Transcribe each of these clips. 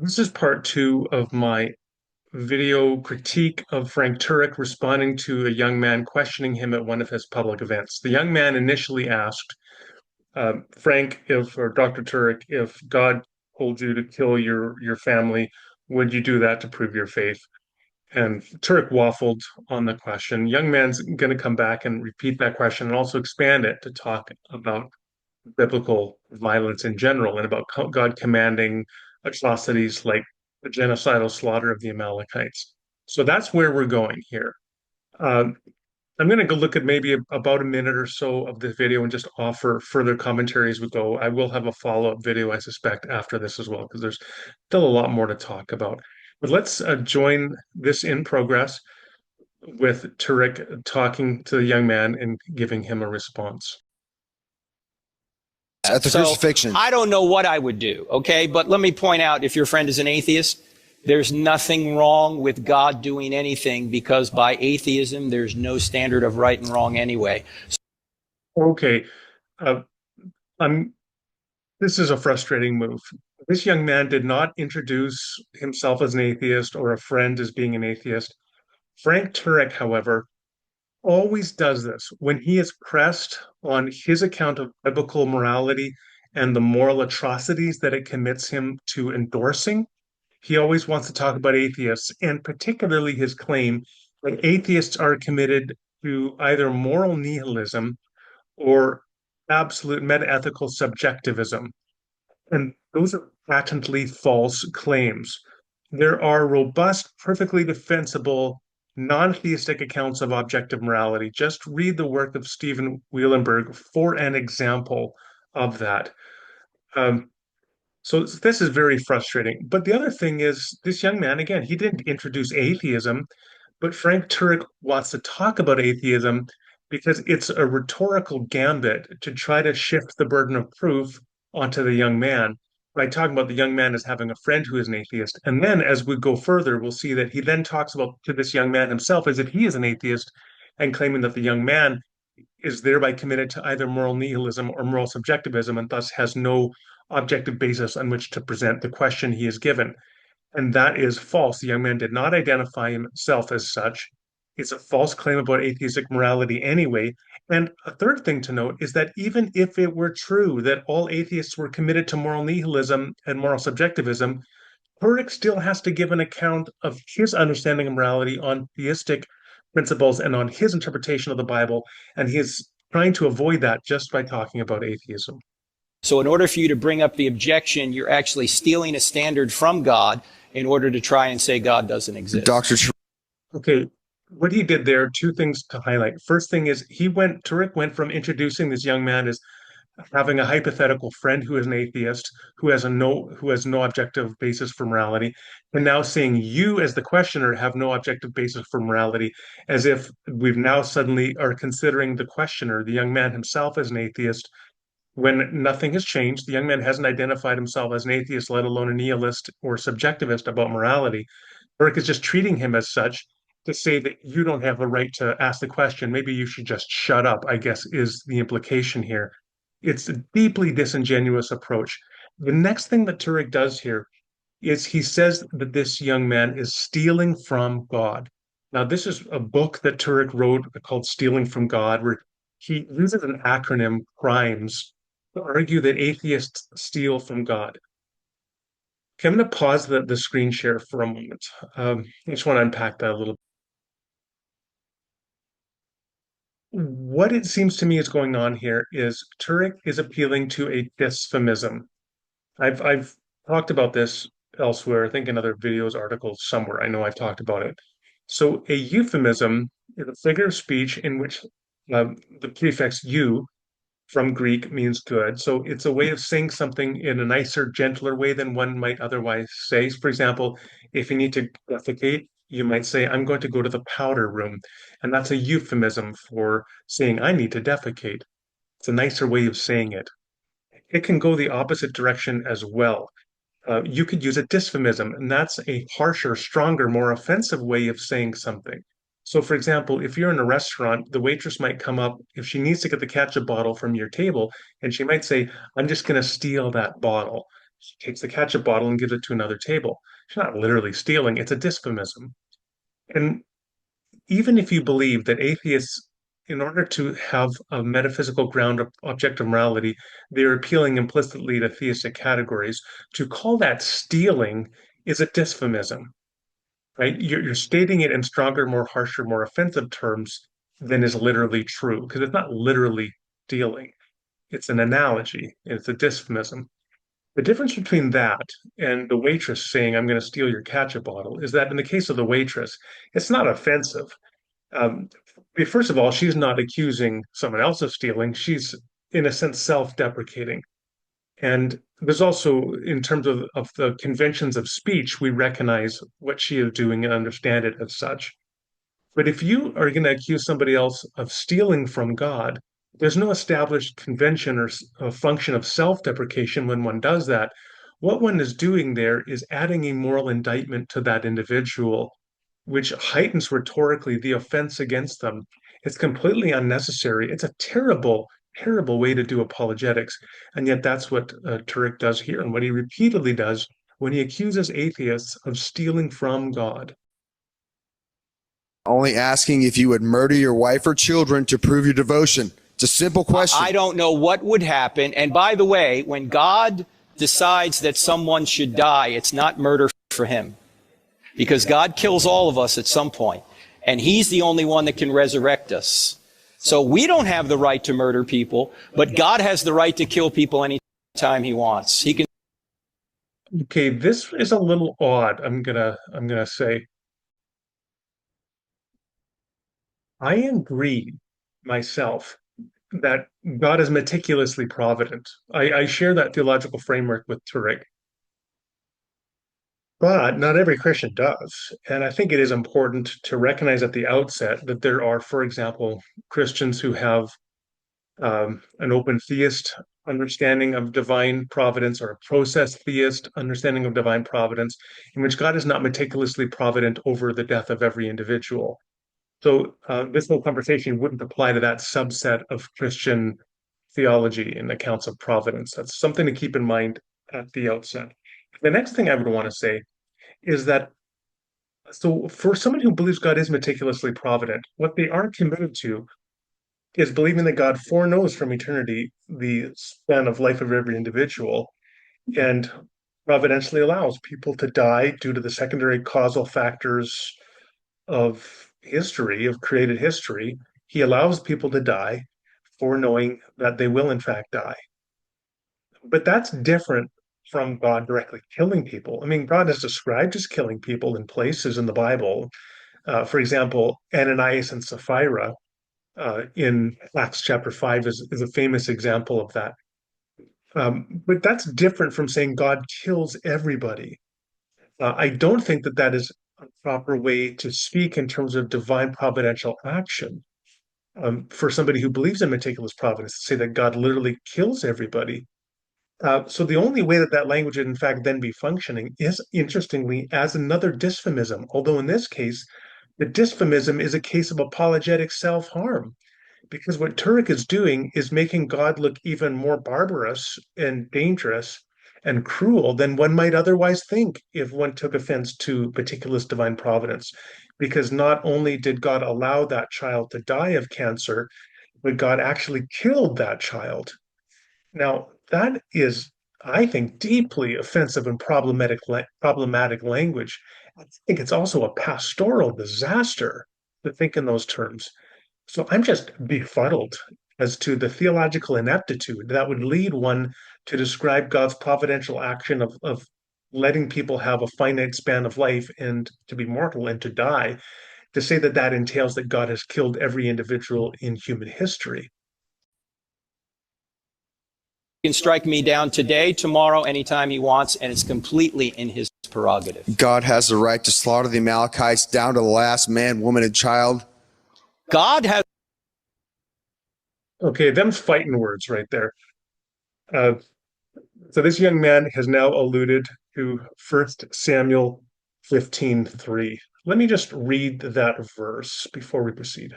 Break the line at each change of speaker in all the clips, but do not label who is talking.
This is part two of my video critique of Frank Turek responding to a young man questioning him at one of his public events. The young man initially asked Frank if, or Dr. Turek, if God told you to kill your family, would you do that to prove your faith? And Turek waffled on the question. Young man's going to come back and repeat that question and also expand it to talk about biblical violence in general and about God commanding atrocities like the genocidal slaughter of the Amalekites. So that's where we're going here. Um, I'm going to go look at maybe about a minute or so of this video and just offer further commentary as we go. I will have a follow-up video, I suspect, after this as well, because there's still a lot more to talk about. But let's join this in progress with Turek talking to the young man and giving him a response.
At the
So
crucifixion.
I don't know what I would do, okay? But let me point out, if your friend is an atheist, there's nothing wrong with God doing anything because by atheism, there's no standard of right and wrong anyway.
Okay, uh, I'm. This is a frustrating move. This young man did not introduce himself as an atheist or a friend as being an atheist. Frank Turek, however, always does this when he is pressed on his account of biblical morality and the moral atrocities that it commits him to endorsing. He always wants to talk about atheists, and particularly his claim that atheists are committed to either moral nihilism or absolute metaethical subjectivism. And those are patently false claims. There are robust, perfectly defensible, non-theistic accounts of objective morality. Just read the work of Stephen Wielenberg for an example of that. Um, so this is very frustrating. But the other thing is, this young man, again, he didn't introduce atheism, but Frank Turek wants to talk about atheism because it's a rhetorical gambit to try to shift the burden of proof onto the young man by talking about the young man as having a friend who is an atheist. And then as we go further, we'll see that he then talks about to this young man himself as if he is an atheist and claiming that the young man is thereby committed to either moral nihilism or moral subjectivism and thus has no objective basis on which to present the question he is given. And that is false. The young man did not identify himself as such. It's a false claim about atheistic morality anyway. And a third thing to note is that even if it were true that all atheists were committed to moral nihilism and moral subjectivism, Turek still has to give an account of his understanding of morality on theistic principles and on his interpretation of the Bible. And he is trying to avoid that just by talking about atheism.
So in order for you to bring up the objection, you're actually stealing a standard from God in order to try and say God doesn't exist.
Okay, what he did there, two things to highlight. First thing is Turek went from introducing this young man as having a hypothetical friend who is an atheist, who has no objective basis for morality, and now saying you as the questioner have no objective basis for morality, as if we've now suddenly are considering the questioner, the young man himself, as an atheist, when nothing has changed. The young man hasn't identified himself as an atheist, let alone a nihilist or subjectivist about morality. Burke is just treating him as such to say that you don't have the right to ask the question. Maybe you should just shut up, I guess, is the implication here. It's a deeply disingenuous approach. The next thing that Turek does here is he says that this young man is stealing from God. Now, this is a book that Turek wrote called Stealing from God, where he uses an acronym, CRIMES, to argue that atheists steal from God. Okay, I'm going to pause the screen share for a moment. I just want to unpack that a little. What it seems to me is going on here is Turek is appealing to a dysphemism. I've talked about this elsewhere, I think in other videos, articles somewhere. I know I've talked about it. So a euphemism is a figure of speech in which the prefix eu from Greek means good. So it's a way of saying something in a nicer, gentler way than one might otherwise say. For example, if you need to defecate, you might say, I'm going to go to the powder room. And that's a euphemism for saying, I need to defecate. It's a nicer way of saying it. It can go the opposite direction as well. You could use a dysphemism, and that's a harsher, stronger, more offensive way of saying something. So, for example, if you're in a restaurant, the waitress might come up if she needs to get the ketchup bottle from your table, and she might say, I'm just going to steal that bottle. She takes the ketchup bottle and gives it to another table. She's not literally stealing, it's a dysphemism. And even if you believe that atheists, in order to have a metaphysical ground of objective morality, they're appealing implicitly to theistic categories, to call that stealing is a dysphemism, right? You're stating it in stronger, more harsher, more offensive terms than is literally true, because it's not literally stealing. It's an analogy. It's a dysphemism. The difference between that and the waitress saying, I'm going to steal your ketchup bottle, is that in the case of the waitress, it's not offensive. Um, First of all, she's not accusing someone else of stealing. She's, in a sense, self-deprecating. And there's also, in terms of the conventions of speech, we recognize what she is doing and understand it as such. But if you are going to accuse somebody else of stealing from God, there's no established convention or a function of self-deprecation when one does that. What one is doing there is adding a moral indictment to that individual, which heightens rhetorically the offense against them. It's completely unnecessary. It's a terrible, terrible way to do apologetics. And yet that's what Turek does here, and what he repeatedly does when he accuses atheists of stealing from God.
Only asking if you would murder your wife or children to prove your devotion. It's a simple question.
I don't know what would happen. And by the way, when God decides that someone should die, it's not murder for him. Because God kills all of us at some point. And he's the only one that can resurrect us. So we don't have the right to murder people, but God has the right to kill people anytime he wants. He can.
Okay, this is a little odd, I'm gonna say. I agree myself that God is meticulously provident. I share that theological framework with Turek, but not every Christian does. And I think it is important to recognize at the outset that there are, for example, Christians who have an open theist understanding of divine providence or a process theist understanding of divine providence, in which God is not meticulously provident over the death of every individual. So this whole conversation wouldn't apply to that subset of Christian theology and accounts of providence. That's something to keep in mind at the outset. The next thing I would want to say is that so for someone who believes God is meticulously provident, what they are committed to is believing that God foreknows from eternity the span of life of every individual and providentially allows people to die due to the secondary causal factors of history, of created history. He allows people to die foreknowing that they will in fact die. But that's different from God directly killing people. I mean, God is described as killing people in places in the Bible. For example, Ananias and Sapphira in Acts chapter 5 is a famous example of that. But that's different from saying God kills everybody. I don't think that that is a proper way to speak in terms of divine providential action. For somebody who believes in meticulous providence, to say that God literally kills everybody. So the only way that that language would in fact then be functioning is, interestingly, as another dysphemism. Although in this case, the dysphemism is a case of apologetic self-harm. Because what Turek is doing is making God look even more barbarous and dangerous and cruel than one might otherwise think if one took offense to meticulous divine providence. Because not only did God allow that child to die of cancer, but God actually killed that child. Now, that is, I think, deeply offensive and problematic language. I think it's also a pastoral disaster to think in those terms. So I'm just befuddled as to the theological ineptitude that would lead one to describe God's providential action of letting people have a finite span of life and to be mortal and to die, to say that that entails that God has killed every individual in human history.
He can strike me down today, tomorrow, anytime he wants, and it's completely in his prerogative.
God has the right to slaughter the Amalekites down to the last man, woman, and child.
God has.
Okay, them's fighting words right there. Uh, so this young man has now alluded to 1 Samuel 15:3. Let me just read that verse before we proceed.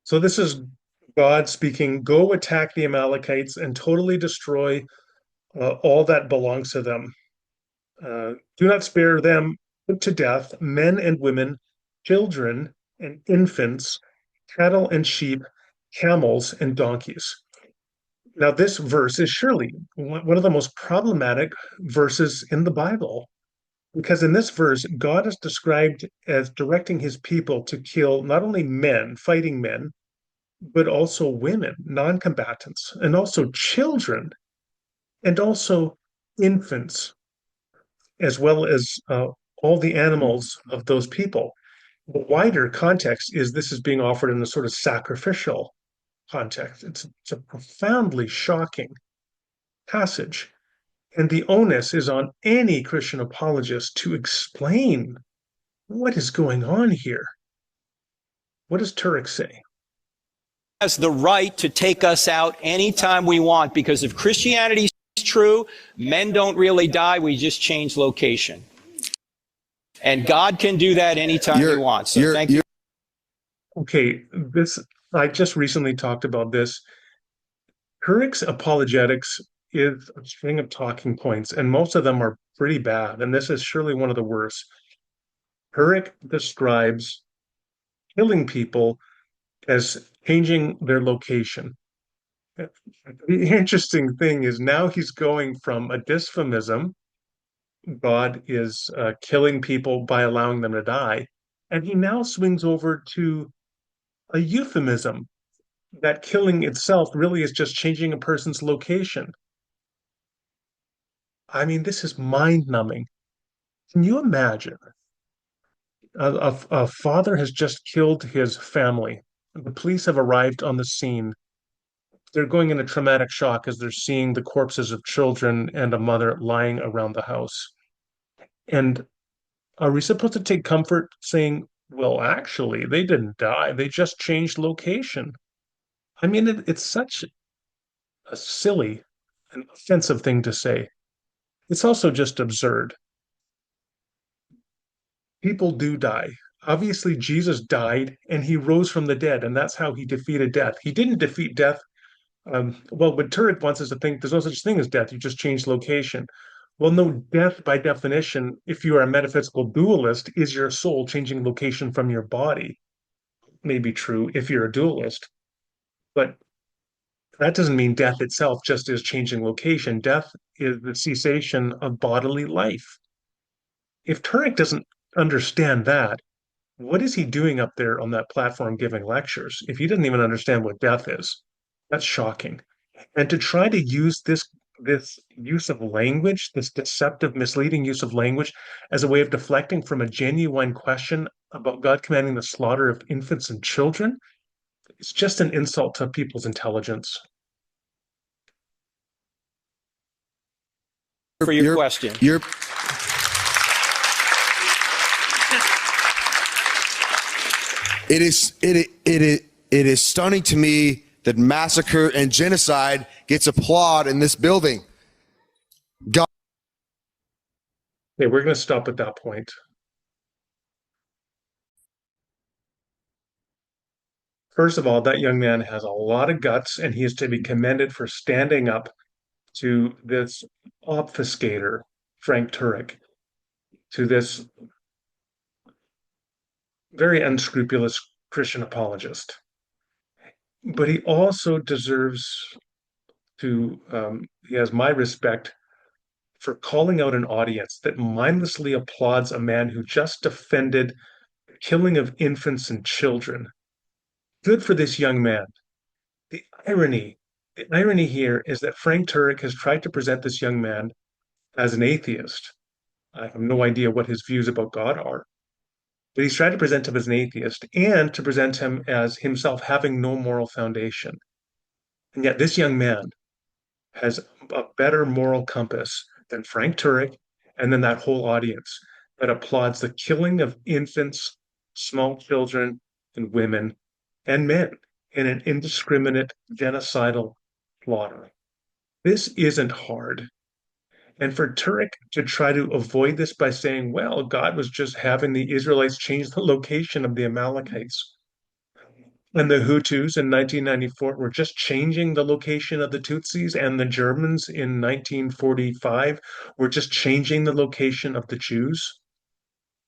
So this is God speaking, go attack the Amalekites and totally destroy all that belongs to them. Do not spare them, put to death men and women, children and infants, cattle and sheep, camels and donkeys. Now, this verse is surely one of the most problematic verses in the Bible, because in this verse, God is described as directing his people to kill not only men, fighting men, but also women, non combatants, and also children, and also infants, as well as all the animals of those people. The wider context is this is being offered in a sort of sacrificial context. It's a profoundly shocking passage. And the onus is on any Christian apologist to explain what is going on here. What does Turek say?
Has the right to take us out anytime we want, because if Christianity is true, men don't really die, we just change location. And God can do that anytime he wants. So thank you.
Okay, I just recently talked about this. Turek's apologetics is a string of talking points, and most of them are pretty bad, and this is surely one of the worst. Turek describes killing people as changing their location. The interesting thing is now he's going from a dysphemism, God is killing people by allowing them to die, and he now swings over to a euphemism that killing itself really is just changing a person's location. I mean, this is mind-numbing. Can you imagine? A father has just killed his family. The police have arrived on the scene. They're going in a traumatic shock as they're seeing the corpses of children and a mother lying around the house. And are we supposed to take comfort saying, well, actually, they didn't die. They just changed location. I mean, it's such a silly and offensive thing to say. It's also just absurd. People do die. Obviously, Jesus died and he rose from the dead, and that's how he defeated death. He didn't defeat death. Well, what Turek wants us to think there's no such thing as death, you just change location. Well, no, death by definition, if you are a metaphysical dualist, is your soul changing location from your body. May be true if you're a dualist, but that doesn't mean death itself just is changing location. Death is the cessation of bodily life. If Turek doesn't understand that, what is he doing up there on that platform giving lectures if he doesn't even understand what death is? That's shocking. And to try to use this use of language, this deceptive, misleading use of language, as a way of deflecting from a genuine question about God commanding the slaughter of infants and children, it's just an insult to people's intelligence.
For your question.
It is stunning to me that massacre and genocide gets applaud in this building. God.
Okay, we're going to stop at that point. First of all, that young man has a lot of guts, and he is to be commended for standing up to this obfuscator, Frank Turek, to this very unscrupulous Christian apologist. But he also deserves he has my respect for calling out an audience that mindlessly applauds a man who just defended the killing of infants and children. Good for this young man. The irony here is that Frank Turek has tried to present this young man as an atheist. I have no idea what his views about God are, but he's tried to present him as an atheist and to present him as himself having no moral foundation. And yet this young man has a better moral compass than Frank Turek and then that whole audience that applauds the killing of infants, small children, and women and men in an indiscriminate genocidal slaughter. This isn't hard. And for Turek to try to avoid this by saying, well, God was just having the Israelites change the location of the Amalekites. And the Hutus in 1994 were just changing the location of the Tutsis, and the Germans in 1945 were just changing the location of the Jews.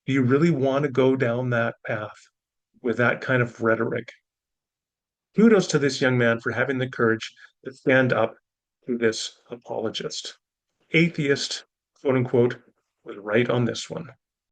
Do you really want to go down that path with that kind of rhetoric? Kudos to this young man for having the courage to stand up to this apologist. Atheist, quote unquote, was right on this one.